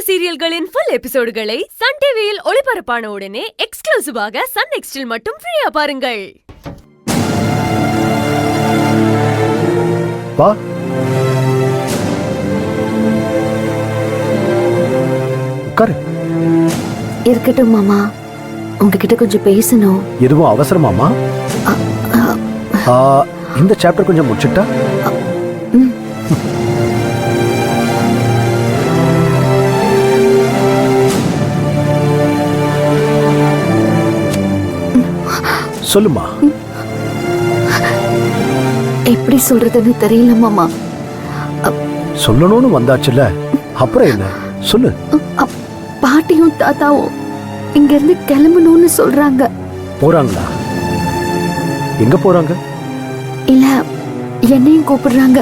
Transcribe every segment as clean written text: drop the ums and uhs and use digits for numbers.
சீரியல்களின் full எபிசோடுகளை Sun டிவியில் ஒளிபரப்பான உடனே எக்ஸ்க்ளூசிவாக சன் நெக்ஸ்டில் மட்டும் ஃப்ரீயா பாருங்கள். வா. உட்காரு. இருக்கட்டும் மாமா, உங்ககிட்ட கொஞ்சம் பேசணும். எதுவும் அவசரமாமா? இந்த சாப்டர் கொஞ்சம் முடிச்சுட்டா? சொல்லுமா. எப்படி சொல்றதுன்னு தெரியல மாமா. சொல்லணும்னு வந்தாச்சுல, அப்புறம் என்ன சொல்லு. பாட்டியும் தாத்தாவும் இங்க இருந்து கிளம்பணும்னு சொல்றாங்க. போறாங்களா? எங்க போறாங்க? இல்ல, என்னையும் கூப்பிடுறாங்க.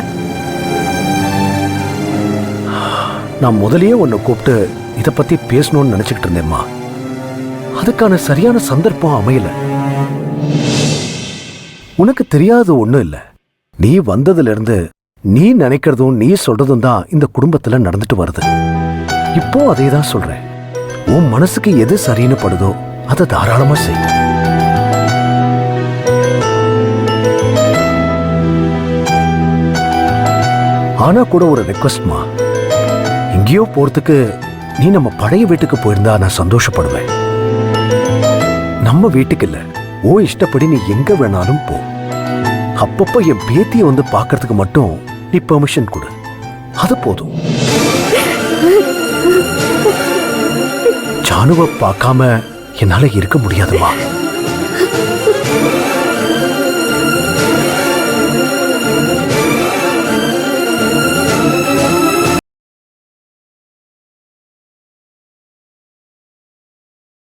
நான் முதல்லயே உன்னை கூப்பிட்டு இத பத்தி பேசணும்னு நினைச்சுக்கிட்டு இருந்தேம்மா. அதுக்கான சரியான சந்தர்ப்பம் அமையல. உனக்கு தெரியாத ஒண்ணும் இல்ல. நீ வந்ததுல இருந்து நீ நினைக்கிறதும் நீ சொல்றதும் தான் இந்த குடும்பத்துல நடந்துட்டு வருது. இப்போ அதே தான் சொல்றேன். உன் மனசுக்கு எது சரின்னு படுதோ அதை தாராளமா செய். ஆனா கூட ஒரு ரெக்வஸ்ட்மா, எங்கேயோ போறதுக்கு நீ நம்ம பழைய வீட்டுக்கு போயிருந்தா நான் சந்தோஷப்படுவேன். நம்ம வீட்டுக்கு இல்ல, ஓ இஷ்டப்படி நீ எங்க வேணாலும் போ. அப்பப்ப என் பேத்திய வந்து பாக்கிறதுக்கு மட்டும் நீ பெர்மிஷன் கொடு, அது போதும். ஜானுவை பார்க்காம என்னால இருக்க முடியாதுமா.